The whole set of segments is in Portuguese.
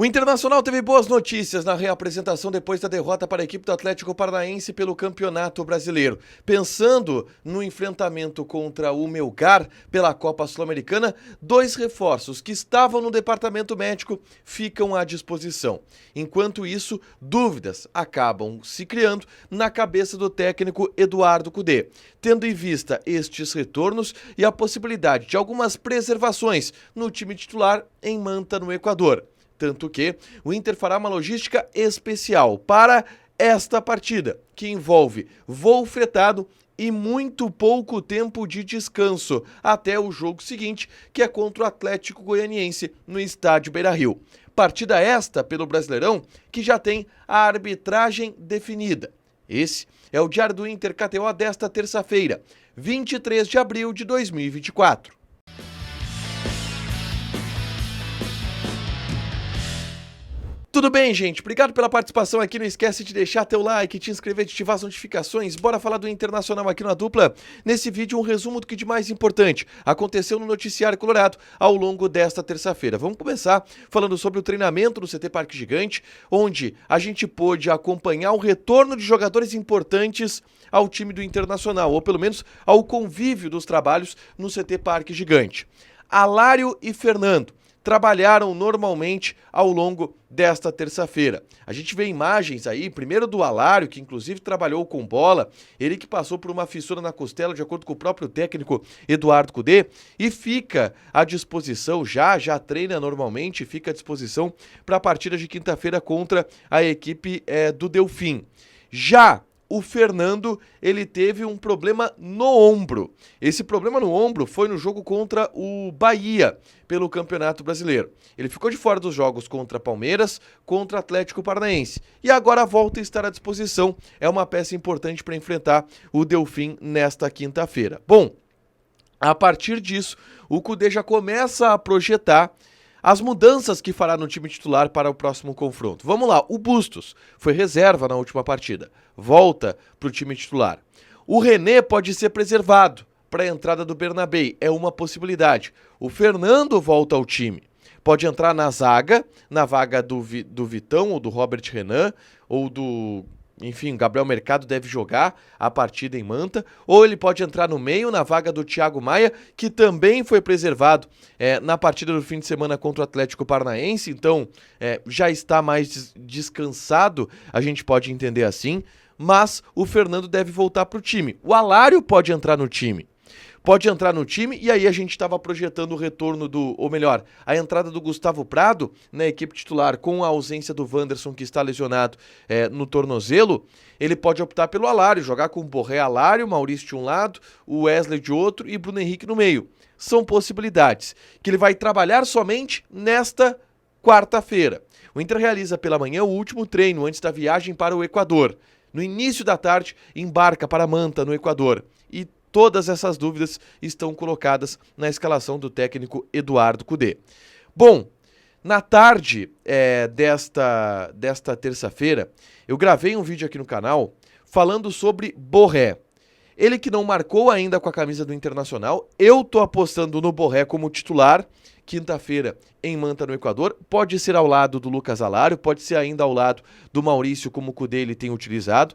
O Internacional teve boas notícias na reapresentação depois da derrota para a equipe do Atlético Paranaense pelo Campeonato Brasileiro. Pensando no enfrentamento contra o Melgar pela Copa Sul-Americana, 2 reforços que estavam no departamento médico ficam à disposição. Enquanto isso, dúvidas acabam se criando na cabeça do técnico Eduardo Cudê, tendo em vista estes retornos e a possibilidade de algumas preservações no time titular em Manta, no Equador. Tanto que o Inter fará uma logística especial para esta partida, que envolve voo fretado e muito pouco tempo de descanso até o jogo seguinte, que é contra o Atlético Goianiense no estádio Beira-Rio. Partida esta pelo Brasileirão, que já tem a arbitragem definida. Esse é o Diário do Inter KTO desta terça-feira, 23 de abril de 2024. Tudo bem, gente? Obrigado pela participação aqui. Não esquece de deixar teu like, te inscrever, de ativar as notificações. Bora falar do Internacional aqui na Dupla. Nesse vídeo, um resumo do que de mais importante aconteceu no Noticiário Colorado ao longo desta terça-feira. Vamos começar falando sobre o treinamento no CT Parque Gigante, onde a gente pôde acompanhar o retorno de jogadores importantes ao time do Internacional, ou pelo menos ao convívio dos trabalhos no CT Parque Gigante. Alário e Fernando trabalharam normalmente ao longo desta terça-feira. A gente vê imagens aí, primeiro do Alário, que inclusive trabalhou com bola, ele que passou por uma fissura na costela, de acordo com o próprio técnico Eduardo Cudê, e fica à disposição, já treina normalmente, fica à disposição para a partida de quinta-feira contra a equipe do Delfim. Já o Fernando, ele teve um problema no ombro. Esse problema no ombro foi no jogo contra o Bahia, pelo Campeonato Brasileiro. Ele ficou de fora dos jogos contra Palmeiras, contra Atlético Paranaense. E agora volta a estar à disposição. É uma peça importante para enfrentar o Delfim nesta quinta-feira. Bom, a partir disso, o Cudê já começa a projetar as mudanças que fará no time titular para o próximo confronto. Vamos lá, o Bustos foi reserva na última partida, volta para o time titular. O René pode ser preservado para a entrada do Bernabei, é uma possibilidade. O Fernando volta ao time, pode entrar na zaga, na vaga do Vitão ou do Robert Renan, ou do... Enfim, Gabriel Mercado deve jogar a partida em Manta, ou ele pode entrar no meio, na vaga do Thiago Maia, que também foi preservado na partida do fim de semana contra o Atlético Paranaense, então já está mais descansado, a gente pode entender assim, mas o Fernando deve voltar para o time. O Alário pode entrar no time. E aí a gente estava projetando o retorno a entrada do Gustavo Prado na equipe titular, com a ausência do Wanderson, que está lesionado no tornozelo. Ele pode optar pelo Alário, jogar com o Borré, Alário, Maurício de um lado, o Wesley de outro e Bruno Henrique no meio. São possibilidades que ele vai trabalhar somente nesta quarta-feira. O Inter realiza pela manhã o último treino antes da viagem para o Equador. No início da tarde, embarca para Manta, no Equador. E todas essas dúvidas estão colocadas na escalação do técnico Eduardo Cudê. Bom, na tarde desta terça-feira, eu gravei um vídeo aqui no canal falando sobre Borré. Ele que não marcou ainda com a camisa do Internacional, eu tô apostando no Borré como titular, quinta-feira em Manta, no Equador. Pode ser ao lado do Lucas Alário, pode ser ainda ao lado do Maurício, como o Cudê ele tem utilizado.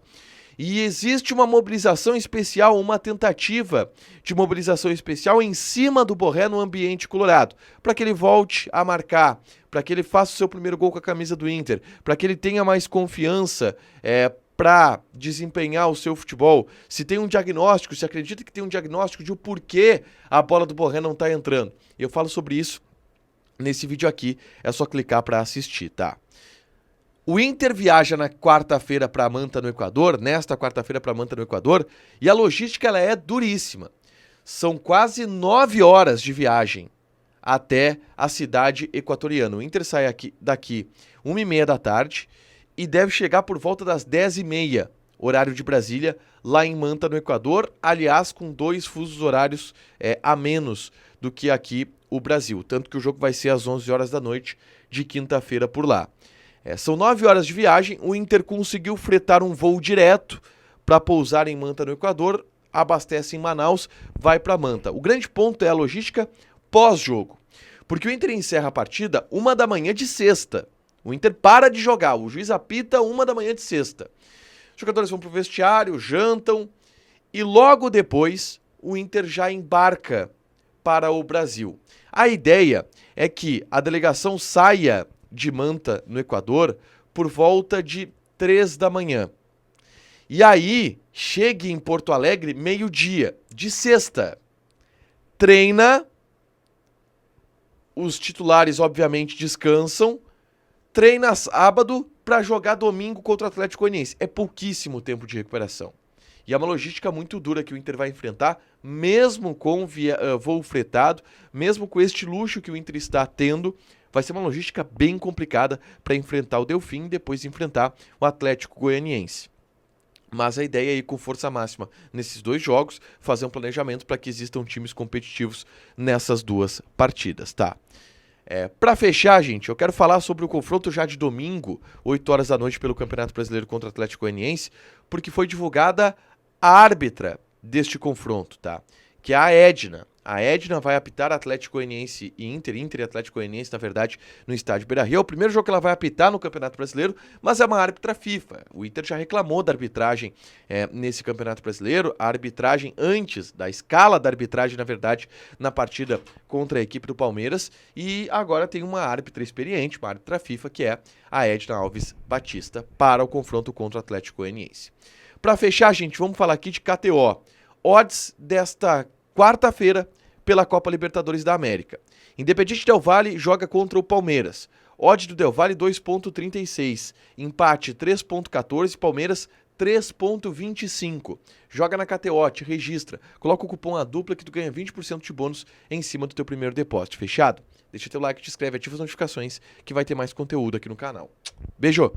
E existe uma mobilização especial, uma tentativa de mobilização especial em cima do Borré no ambiente colorado, para que ele volte a marcar, para que ele faça o seu primeiro gol com a camisa do Inter, para que ele tenha mais confiança para desempenhar o seu futebol. Se tem um diagnóstico, se acredita que tem um diagnóstico de o porquê a bola do Borré não está entrando. Eu falo sobre isso nesse vídeo aqui, é só clicar para assistir, tá? O Inter viaja na quarta-feira para Manta, no Equador, nesta quarta-feira para Manta, no Equador, e a logística ela é duríssima. São quase 9 horas de viagem até a cidade equatoriana. O Inter sai daqui 1h30 da tarde e deve chegar por volta das 10h30, horário de Brasília, lá em Manta, no Equador, aliás, com 2 fusos horários a menos do que aqui o Brasil, tanto que o jogo vai ser às 11 horas da noite de quinta-feira por lá. São 9 horas de viagem, o Inter conseguiu fretar um voo direto para pousar em Manta, no Equador, abastece em Manaus, vai para Manta. O grande ponto é a logística pós-jogo, porque o Inter encerra a partida 1h da manhã de sexta. O Inter para de jogar, o juiz apita 1 da manhã de sexta. Os jogadores vão pro vestiário, jantam e logo depois o Inter já embarca para o Brasil. A ideia é que a delegação saia de Manta, no Equador, por volta de 3 da manhã. E aí, chegue em Porto Alegre meio-dia, de sexta. Treina, os titulares obviamente descansam, treina sábado para jogar domingo contra o Atlético Goianiense. É pouquíssimo tempo de recuperação. E é uma logística muito dura que o Inter vai enfrentar, mesmo com voo fretado, mesmo com este luxo que o Inter está tendo, vai ser uma logística bem complicada para enfrentar o Delfim e depois enfrentar o Atlético Goianiense. Mas a ideia é ir com força máxima nesses 2 jogos, fazer um planejamento para que existam times competitivos nessas 2 partidas, tá? Para fechar, gente, eu quero falar sobre o confronto já de domingo, 8 horas da noite, pelo Campeonato Brasileiro contra o Atlético Goianiense, porque foi divulgada a árbitra deste confronto, tá? Que é a Edna. A Edna vai apitar Atlético Goianiense e Inter e Atlético Goianiense, na verdade, no estádio Beira-Rio. É o primeiro jogo que ela vai apitar no Campeonato Brasileiro, mas é uma árbitra FIFA. O Inter já reclamou da arbitragem nesse Campeonato Brasileiro, a arbitragem antes, da escala da arbitragem, na verdade, na partida contra a equipe do Palmeiras, e agora tem uma árbitra experiente, uma árbitra FIFA, que é a Edna Alves Batista, para o confronto contra o Atlético Goianiense. Para fechar, gente, vamos falar aqui de KTO. Odds desta quarta-feira pela Copa Libertadores da América. Independiente Del Valle joga contra o Palmeiras. Odd do Del Valle 2.36. Empate 3.14. Palmeiras 3.25. Joga na KTO, te registra. Coloca o cupom ADUPLA que tu ganha 20% de bônus em cima do teu primeiro depósito. Fechado? Deixa teu like, te inscreve, ativa as notificações que vai ter mais conteúdo aqui no canal. Beijo!